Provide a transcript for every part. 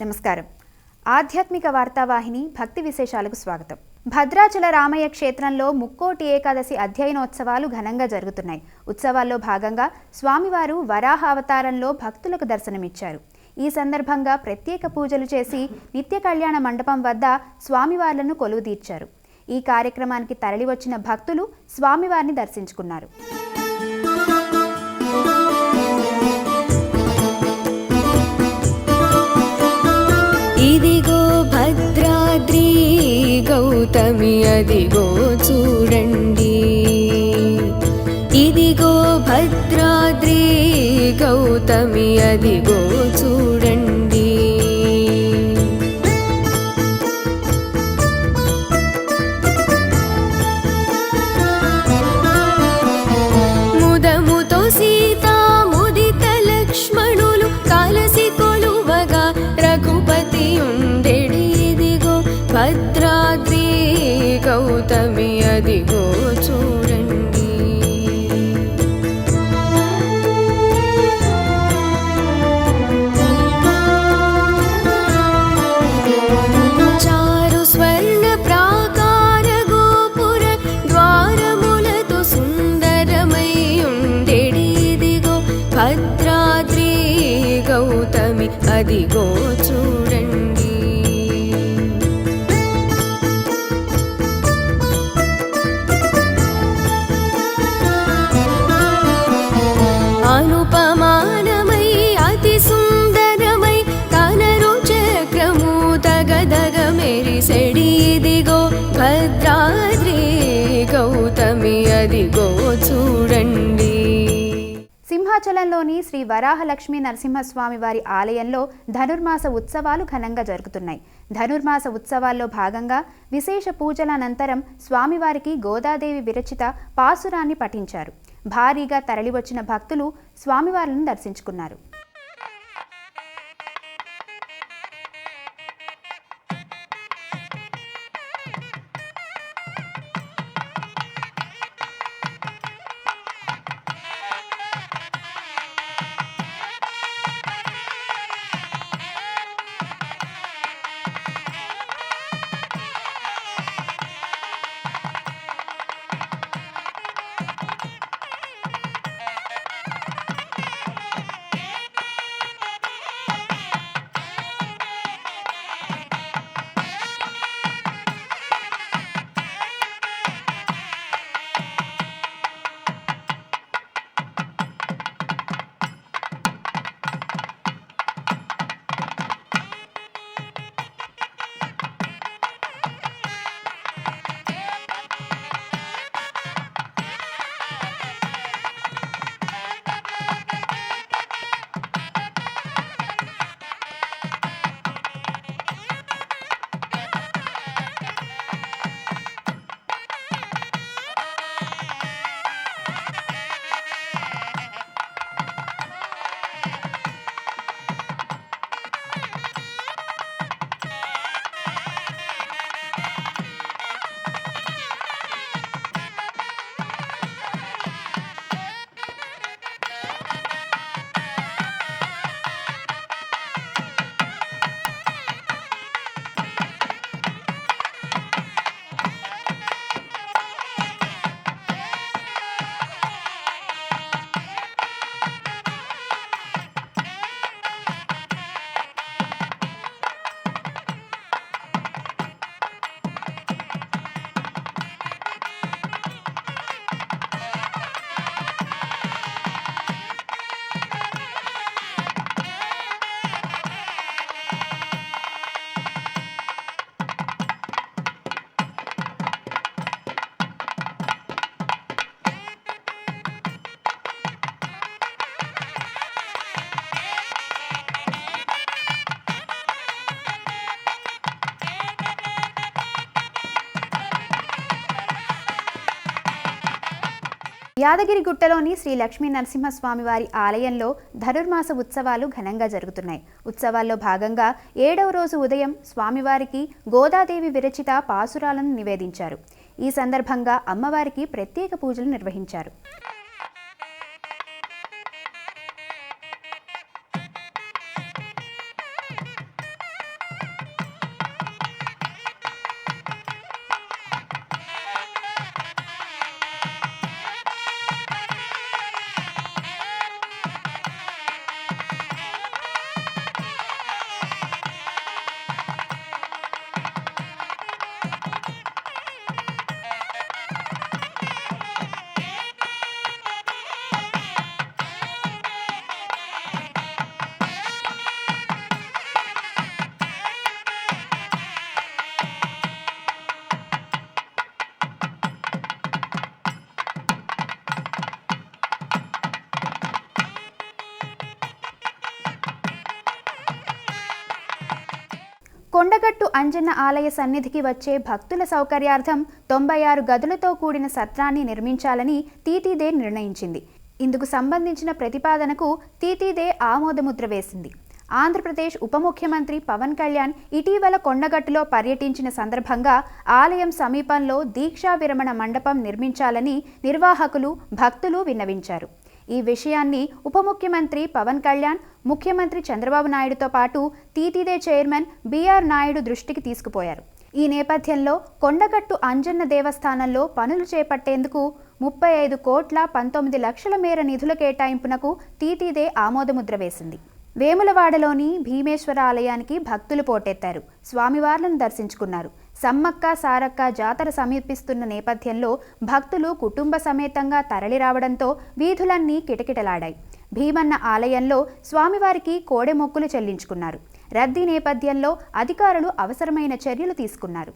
నమస్కారం. ఆధ్యాత్మిక వార్తావాహిని భక్తి విశేషాలకు స్వాగతం. భద్రాచల రామయ్య క్షేత్రంలో ముక్కోటి ఏకాదశి అధ్యయనోత్సవాలు ఘనంగా జరుగుతున్నాయి. ఉత్సవాల్లో భాగంగా స్వామివారు వరాహ అవతారంలో భక్తులకు దర్శనమిచ్చారు. ఈ సందర్భంగా ప్రత్యేక పూజలు చేసి నిత్య కళ్యాణ మండపం వద్ద స్వామివార్లను కొలువుదీర్చారు. ఈ కార్యక్రమానికి తరలివచ్చిన భక్తులు స్వామివారిని దర్శించుకున్నారు. ఇదిగో భద్రాద్రి గౌతమి అదిగో చూడండి, ఇదిగో భద్రాద్రి గౌతమి అదిగో చూడండి. ముదముతో సీతా ముదిత లక్ష్మణులు కాలసి కొలువగా రఘుపతి ఉండెడి, ఇదిగో భద్రాద్రి గౌతమి అదిగో చూడండి. చారు స్వర్ణ ప్రాకార గోపుర ద్వారములతో సుందరమై ఉండెడి, ఇదిగో భద్రాద్రి గౌతమి అదిగో చూడండి. అనుపమానమై అతి సుందరమై కనరు చక్రము తగదగ మెరిసెడి, ఇదిగో భద్రాద్రి గౌతమి అదిగో చూడండి. సింహాచలంలోని శ్రీ వరాహ లక్ష్మీ నరసింహస్వామి వారి ఆలయంలో ధనుర్మాస ఉత్సవాలు ఘనంగా జరుగుతున్నాయి. ధనుర్మాస ఉత్సవాల్లో భాగంగా విశేష పూజల అనంతరం స్వామివారికి గోదాదేవి విరచిత పాసురాన్ని పఠించారు. భారీగా తరలివచ్చిన భక్తులు స్వామివార్లను దర్శించుకున్నారు. యాదగిరిగుట్టలోని శ్రీ లక్ష్మీ నరసింహస్వామి వారి ఆలయంలో ధనుర్మాస ఉత్సవాలు ఘనంగా జరుగుతున్నాయి. ఉత్సవాల్లో భాగంగా 7వ రోజు ఉదయం స్వామివారికి గోదాదేవి విరచిత పాసురాలను నివేదించారు. ఈ సందర్భంగా అమ్మవారికి ప్రత్యేక పూజలు నిర్వహించారు. కొండగట్టు అంజన్న ఆలయ సన్నిధికి వచ్చే భక్తుల సౌకర్యార్థం 96 గదులతో కూడిన సత్రాన్ని నిర్మించాలని తీతీదే నిర్ణయించింది. ఇందుకు సంబంధించిన ప్రతిపాదనకు తీతీదే ఆమోదముద్ర వేసింది. ఆంధ్రప్రదేశ్ ఉప ముఖ్యమంత్రి పవన్ కళ్యాణ్ ఇటీవల కొండగట్టులో పర్యటించిన సందర్భంగా ఆలయం సమీపంలో దీక్షా విరమణ మండపం నిర్మించాలని నిర్వాహకులు, భక్తులు విన్నవించారు. ఈ విషయాన్ని ఉప ముఖ్యమంత్రి పవన్ కళ్యాణ్, ముఖ్యమంత్రి చంద్రబాబు నాయుడుతో పాటు తీతీదే చైర్మన్ బిఆర్ నాయుడు దృష్టికి తీసుకుపోయారు. ఈ నేపథ్యంలో కొండగట్టు అంజన్న దేవస్థానంలో పనులు చేపట్టేందుకు 35 కోట్ల 19 లక్షల మేర నిధుల కేటాయింపునకు తీతీదే ఆమోదముద్ర వేసింది. వేములవాడలోని భీమేశ్వర ఆలయానికి భక్తులు పోటెత్తారు. స్వామివార్లను దర్శించుకున్నారు. సమ్మక్క సారక్క జాతర సమీపిస్తున్న నేపథ్యంలో భక్తులు కుటుంబ సమేతంగా తరలిరావడంతో వీధులన్నీ కిటకిటలాడాయి. భీమన్న ఆలయంలో స్వామివారికి కోడె మొక్కులు చెల్లించుకున్నారు. రద్దీ నేపథ్యంలో అధికారులు అవసరమైన చర్యలు తీసుకున్నారు.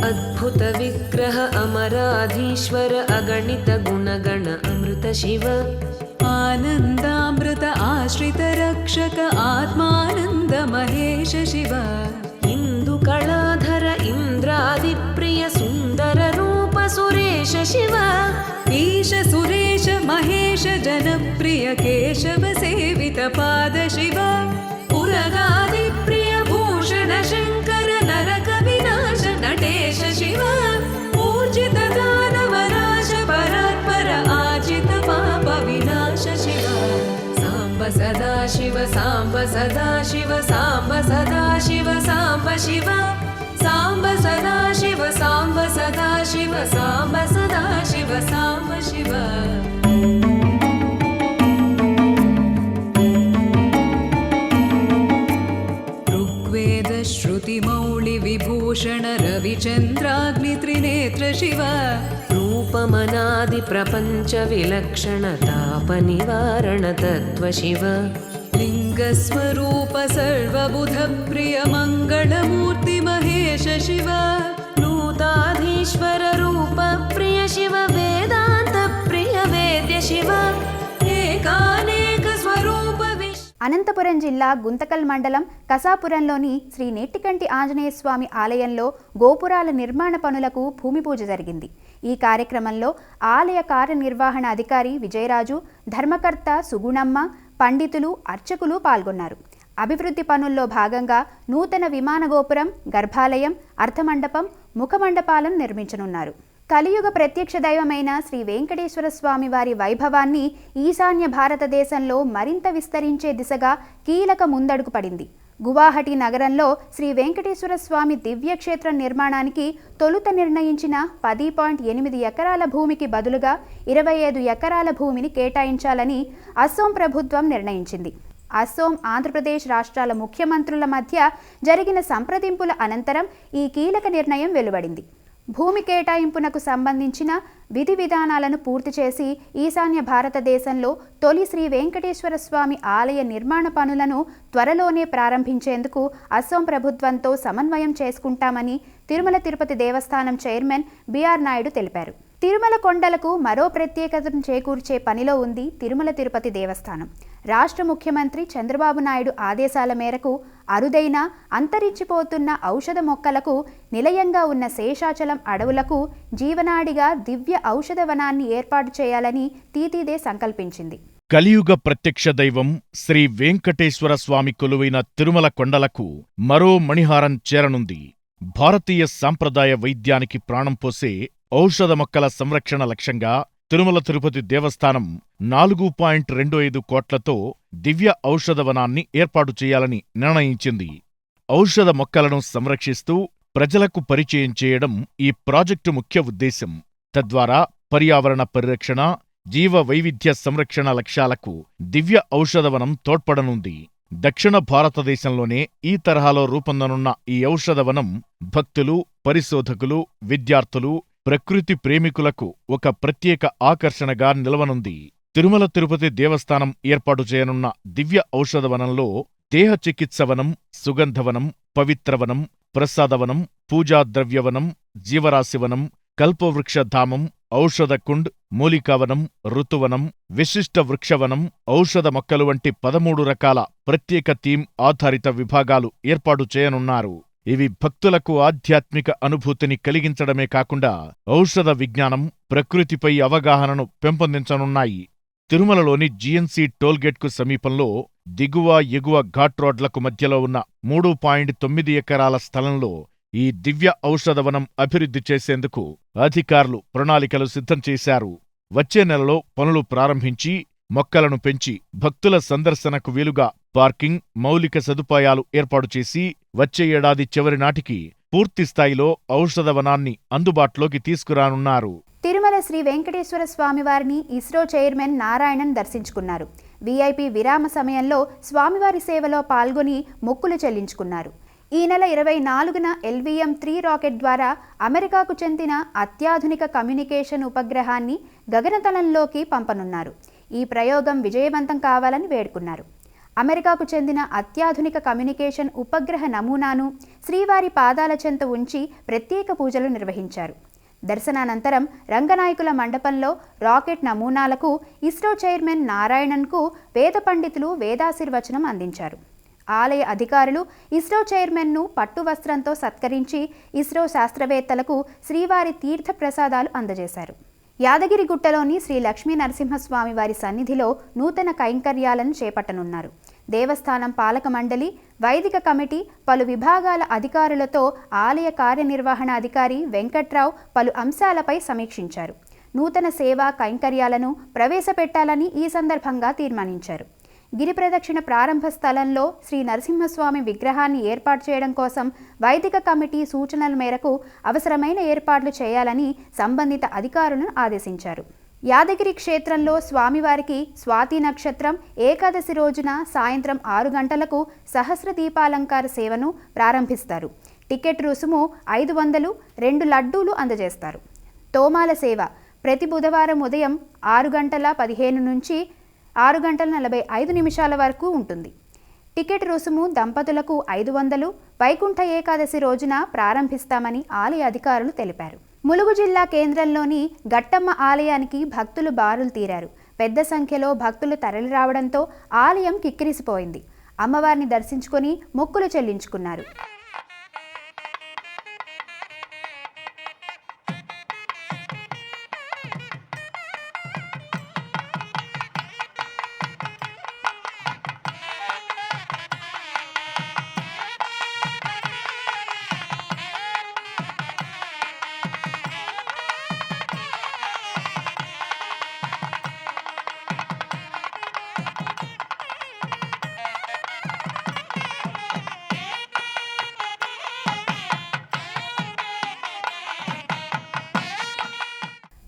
अद्भुत विग्रह अमराधीश्वर अगणित गुणगण अमृत शिव आनन्दामृत आश्रित रक्षक आत्मानन्द महेश शिव इंदु कलाधर इंद्रादिप्रिय सुंदर रूप सुरेश शिव ईश सुरेश महेश जनप्रिय केशव सेवित पाद शिव उरगादिप्रिय भूषण शंकर नरक विनाश नटेश शिव ऊर्जित दानवराश परात्पर आजित पाप विनाश शिव सांब सदा शिव सांब सदा शिव सांब सदा शिव सांब शिव सांब सदा शिव सांब सदा शिव सांब सदा शिव सांब शिव श्रुतिमौळि विभूषण रविचन्द्राग्नि त्रिनेत्र शिव रूपमनादि प्रपञ्च विलक्षण ताप निवारण तत्त्व शिव लिङ्गस्वरूप सर्वबुध प्रिय मङ्गलमूर्ति महेश शिव नूताधीश्वर रूप प्रिय शिव वेदान्त प्रिय वेद्य शिव एकानेक स्वरूप అనంతపురం జిల్లా గుంతకల్ మండలం కసాపురంలోని శ్రీ నెట్టికంటి ఆంజనేయ స్వామి ఆలయంలో గోపురాల నిర్మాణ పనులకు భూమి పూజ జరిగింది. ఈ కార్యక్రమంలో ఆలయ కార్యనిర్వహణ అధికారి విజయరాజు, ధర్మకర్త సుగుణమ్మ, పండితులు, అర్చకులు పాల్గొన్నారు. అభివృద్ధి పనుల్లో భాగంగా నూతన విమాన గోపురం, గర్భాలయం, అర్ధమండపం, ముఖమండపాలను నిర్మించనున్నారు. కలియుగ ప్రత్యక్ష దైవమైన శ్రీ వెంకటేశ్వర స్వామి వారి వైభవాన్ని ఈశాన్య భారతదేశంలో మరింత విస్తరించే దిశగా కీలక ముందడుగు పడింది. గువాహటి నగరంలో శ్రీ వెంకటేశ్వర స్వామి దివ్యక్షేత్రం నిర్మాణానికి తొలుత నిర్ణయించిన 10.8 ఎకరాల భూమికి బదులుగా 25 ఎకరాల భూమిని కేటాయించాలని అస్సోం ప్రభుత్వం నిర్ణయించింది. అస్సోం, ఆంధ్రప్రదేశ్ రాష్ట్రాల ముఖ్యమంత్రుల మధ్య జరిగిన సంప్రదింపుల అనంతరం ఈ కీలక నిర్ణయం వెలువడింది. భూమి కేటాయింపునకు సంబంధించిన విధి విధానాలను పూర్తి చేసి ఈశాన్య భారతదేశంలో తొలి శ్రీ వెంకటేశ్వర స్వామి ఆలయ నిర్మాణ పనులను త్వరలోనే ప్రారంభించేందుకు అస్సోం ప్రభుత్వంతో సమన్వయం చేసుకుంటామని తిరుమల తిరుపతి దేవస్థానం చైర్మన్ బిఆర్ నాయుడు తెలిపారు. తిరుమల కొండలకు మరో ప్రత్యేకతను చేకూర్చే పనిలో ఉంది తిరుమల తిరుపతి దేవస్థానం. రాష్ట్ర ముఖ్యమంత్రి చంద్రబాబు నాయుడు ఆదేశాల మేరకు అరుదైన, అంతరించిపోతున్న ఔషధ మొక్కలకు నిలయంగా ఉన్న శేషాచలం అడవులకు జీవనాడిగా దివ్య ఔషధ వనాన్ని ఏర్పాటు చేయాలని తీతీదే సంకల్పించింది. కలియుగ ప్రత్యక్ష దైవం శ్రీ వెంకటేశ్వర స్వామి కొలువైన తిరుమల కొండలకు మరో మణిహారం చేరనుంది. భారతీయ సాంప్రదాయ వైద్యానికి ప్రాణం పోసే ఔషధ మొక్కల సంరక్షణ లక్ష్యంగా తిరుమల తిరుపతి దేవస్థానం 4.25 కోట్లతో దివ్య ఔషధవనాన్ని ఏర్పాటు చేయాలని నిర్ణయించింది. ఔషధ మొక్కలను సంరక్షిస్తూ ప్రజలకు పరిచయం చేయడం ఈ ప్రాజెక్టు ముఖ్య ఉద్దేశం. తద్వారా పర్యావరణ పరిరక్షణ, జీవ వైవిధ్య సంరక్షణ లక్ష్యాలకు దివ్య ఔషధవనం తోడ్పడనుంది. దక్షిణ భారతదేశంలోనే ఈ తరహాలో రూపొందనున్న ఈ ఔషధవనం భక్తులు, పరిశోధకులు, విద్యార్థులు, ప్రకృతి ప్రేమికులకు ఒక ప్రత్యేక ఆకర్షణగా నిలవనుంది. తిరుమల తిరుపతి దేవస్థానం ఏర్పాటు చేయనున్న దివ్య ఔషధవనంలో దేహ చికిత్సవనం, సుగంధవనం, పవిత్రవనం, ప్రసాదవనం, పూజా ద్రవ్యవనం, జీవరాశివనం, కల్పవృక్షధామం, ఔషధ కుండ్, మూలికావనం, ఋతువనం, విశిష్ట వృక్షవనం, ఔషధ మొక్కలు వంటి 13 రకాల ప్రత్యేక థీమ్ ఆధారిత విభాగాలు ఏర్పాటు చేయనున్నారు. ఇవి భక్తులకు ఆధ్యాత్మిక అనుభూతిని కలిగించడమే కాకుండా ఔషధ విజ్ఞానం, ప్రకృతిపై అవగాహనను పెంపొందించనున్నాయి. తిరుమలలోని జీఎన్సీ టోల్గేట్కు సమీపంలో దిగువ, ఎగువ ఘాట్ రోడ్లకు మధ్యలో ఉన్న 3.9 ఎకరాల స్థలంలో ఈ దివ్య ఔషధవనం అభివృద్ధి చేసేందుకు అధికారులు ప్రణాళికలు సిద్ధం చేశారు. వచ్చే నెలలో పనులు ప్రారంభించి మొక్కలను పెంచి భక్తుల సందర్శనకు వీలుగా పార్కింగ్, మౌలిక సదుపాయాలు ఏర్పాటు చేసి వచ్చే ఏడాది చివరి నాటికి పూర్తిస్థాయిలో ఔషధవనాన్ని అందుబాటులోకి తీసుకురానున్నారు. తిరుమల శ్రీ వెంకటేశ్వర స్వామివారిని ఇస్రో చైర్మన్ నారాయణన్ దర్శించుకున్నారు. వీఐపీ విరామ సమయంలో స్వామివారి సేవలో పాల్గొని మొక్కులు చెల్లించుకున్నారు. ఈ నెల 24న LVM-3 రాకెట్ ద్వారా అమెరికాకు చెందిన అత్యాధునిక కమ్యూనికేషన్ ఉపగ్రహాన్ని గగనతలంలోకి పంపనున్నారు. ఈ ప్రయోగం విజయవంతం కావాలని వేడుకున్నారు. అమెరికాకు చెందిన అత్యాధునిక కమ్యూనికేషన్ ఉపగ్రహ నమూనాను శ్రీవారి పాదాల చెంత ఉంచి ప్రత్యేక పూజలు నిర్వహించారు. దర్శనానంతరం రంగనాయకుల మండపంలో రాకెట్ నమూనాలకు ఇస్రో చైర్మన్ నారాయణన్కు వేద పండితులు వేదాశీర్వచనం అందించారు. ఆలయ అధికారులు ఇస్రో చైర్మన్ను పట్టు వస్త్రంతో సత్కరించి ఇస్రో శాస్త్రవేత్తలకు శ్రీవారి తీర్థ ప్రసాదాలు అందజేశారు. యాదగిరిగుట్టలోని శ్రీ లక్ష్మీ నరసింహస్వామి వారి సన్నిధిలో నూతన కైంకర్యాలను చేపట్టనున్నారు. దేవస్థానం పాలక మండలి, వైదిక కమిటీ, పలు విభాగాల అధికారులతో ఆలయ కార్యనిర్వహణ అధికారి వెంకట్రావు పలు అంశాలపై సమీక్షించారు. నూతన సేవా కైంకర్యాలను ప్రవేశపెట్టాలని ఈ సందర్భంగా తీర్మానించారు. గిరి ప్రదక్షిణ ప్రారంభ స్థలంలో శ్రీ నరసింహస్వామి విగ్రహాన్ని ఏర్పాటు చేయడం కోసం వైదిక కమిటీ సూచనల మేరకు అవసరమైన ఏర్పాట్లు చేయాలని సంబంధిత అధికారులను ఆదేశించారు. యాదగిరి క్షేత్రంలో స్వామివారికి స్వాతి నక్షత్రం ఏకాదశి రోజున సాయంత్రం 6 గంటలకు సహస్ర దీపాలంకార సేవను ప్రారంభిస్తారు. టికెట్ రుసుము 500, 2 లడ్డూలు అందజేస్తారు. తోమాల సేవ ప్రతి బుధవారం ఉదయం 6:15 నుంచి 6:45 వరకు ఉంటుంది. టికెట్ రుసుము దంపతులకు 500, వైకుంఠ ఏకాదశి రోజున ప్రారంభిస్తామని ఆలయ అధికారులు తెలిపారు. ములుగు జిల్లా కేంద్రంలోని గట్టమ్మ ఆలయానికి భక్తులు బారులు తీరారు. పెద్ద సంఖ్యలో భక్తులు తరలిరావడంతో ఆలయం కిక్కిరిసిపోయింది. అమ్మవారిని దర్శించుకొని మొక్కులు చెల్లించుకున్నారు.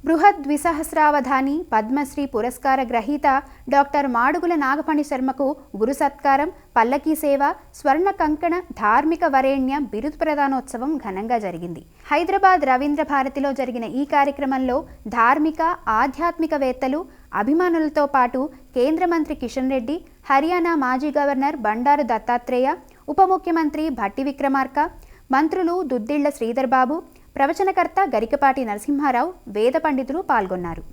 బృహద్ ద్విసహస్రావధాని పద్మశ్రీ పురస్కార గ్రహీత డాక్టర్ మాడుగుల నాగఫణి శర్మకు గురు సత్కారం, పల్లకీ సేవ, స్వర్ణ కంకణ ధార్మిక వరేణ్య బిరుదు ప్రదానోత్సవం ఘనంగా జరిగింది. హైదరాబాద్ రవీంద్ర భారతిలో జరిగిన ఈ కార్యక్రమంలో ధార్మిక, ఆధ్యాత్మికవేత్తలు, అభిమానులతో పాటు కేంద్ర మంత్రి కిషన్ రెడ్డి, హర్యానా మాజీ గవర్నర్ బండారు దత్తాత్రేయ, ఉప ముఖ్యమంత్రి భట్టి విక్రమార్క, మంత్రులు దుద్దిళ్ల శ్రీధర్ బాబు, ప్రవచనకర్త గరికపాటి నరసింహారావు, వేద పండితులు పాల్గొన్నారు.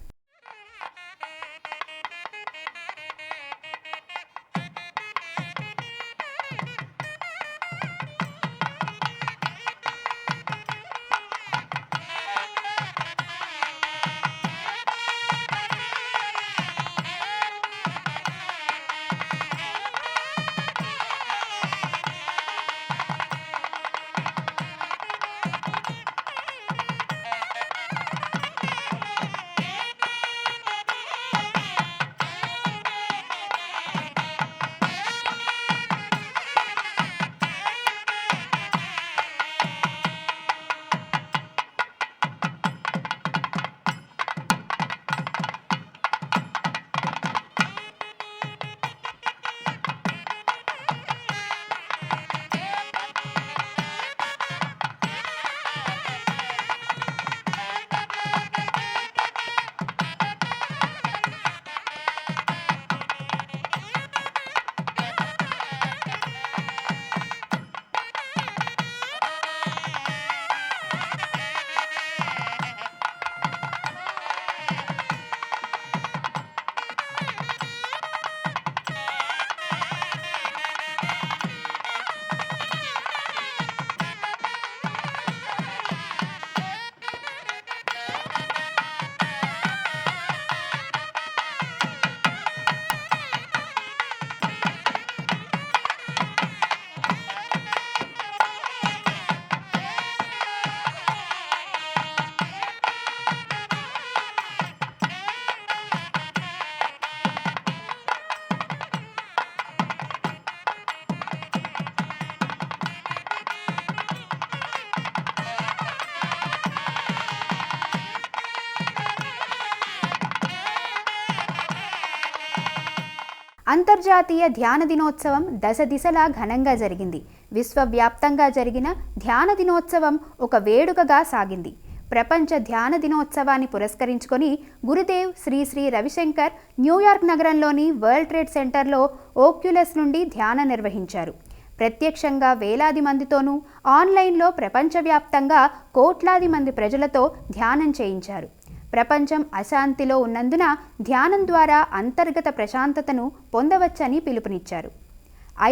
అంతర్జాతీయ ధ్యాన దినోత్సవం దశ దిశలా ఘనంగా జరిగింది. విశ్వవ్యాప్తంగా జరిగిన ధ్యాన దినోత్సవం ఒక వేడుకగా సాగింది. ప్రపంచ ధ్యాన దినోత్సవాన్ని పురస్కరించుకొని గురుదేవ్ శ్రీ శ్రీ రవిశంకర్ న్యూయార్క్ నగరంలోని వరల్డ్ ట్రేడ్ సెంటర్లో ఓక్యులస్ నుండి ధ్యానం నిర్వహించారు. ప్రత్యక్షంగా వేలాది మందితోనూ, ఆన్లైన్లో ప్రపంచవ్యాప్తంగా కోట్లాది మంది ప్రజలతో ధ్యానం చేయించారు. ప్రపంచం అశాంతిలో ఉన్నందున ధ్యానం ద్వారా అంతర్గత ప్రశాంతతను పొందవచ్చని పిలుపునిచ్చారు.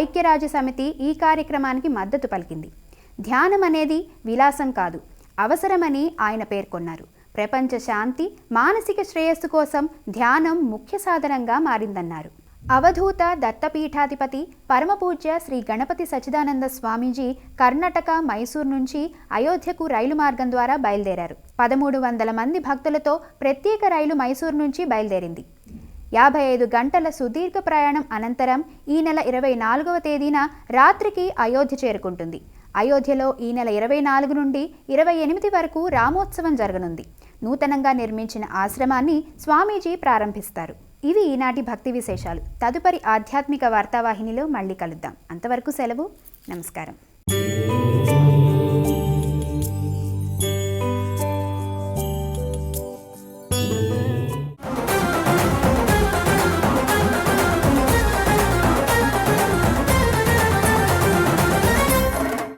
ఐక్యరాజ్యసమితి ఈ కార్యక్రమానికి మద్దతు పలికింది. ధ్యానం అనేది విలాసం కాదు, అవసరమని ఆయన పేర్కొన్నారు. ప్రపంచ శాంతి, మానసిక శ్రేయస్సు కోసం ధ్యానం ముఖ్య సాధనంగా మారిందన్నారు. అవధూత దత్తపీఠాధిపతి పరమపూజ్య శ్రీ గణపతి సచ్చిదానంద స్వామీజీ కర్ణాటక మైసూర్ నుంచి అయోధ్యకు రైలు మార్గం ద్వారా బయలుదేరారు. 1300 మంది భక్తులతో ప్రత్యేక రైలు మైసూర్ నుంచి బయలుదేరింది. 55 గంటల సుదీర్ఘ ప్రయాణం అనంతరం ఈ నెల 24వ తేదీన రాత్రికి అయోధ్య చేరుకుంటుంది. అయోధ్యలో ఈ నెల 24 నుండి 28 వరకు రామోత్సవం జరగనుంది. నూతనంగా నిర్మించిన ఆశ్రమాన్ని స్వామీజీ ప్రారంభిస్తారు. ఇవి ఈనాటి భక్తి విశేషాలు. తదుపరి ఆధ్యాత్మిక వార్తావాహినిలో మళ్ళీ కలుద్దాం. అంతవరకు సెలవు. నమస్కారం.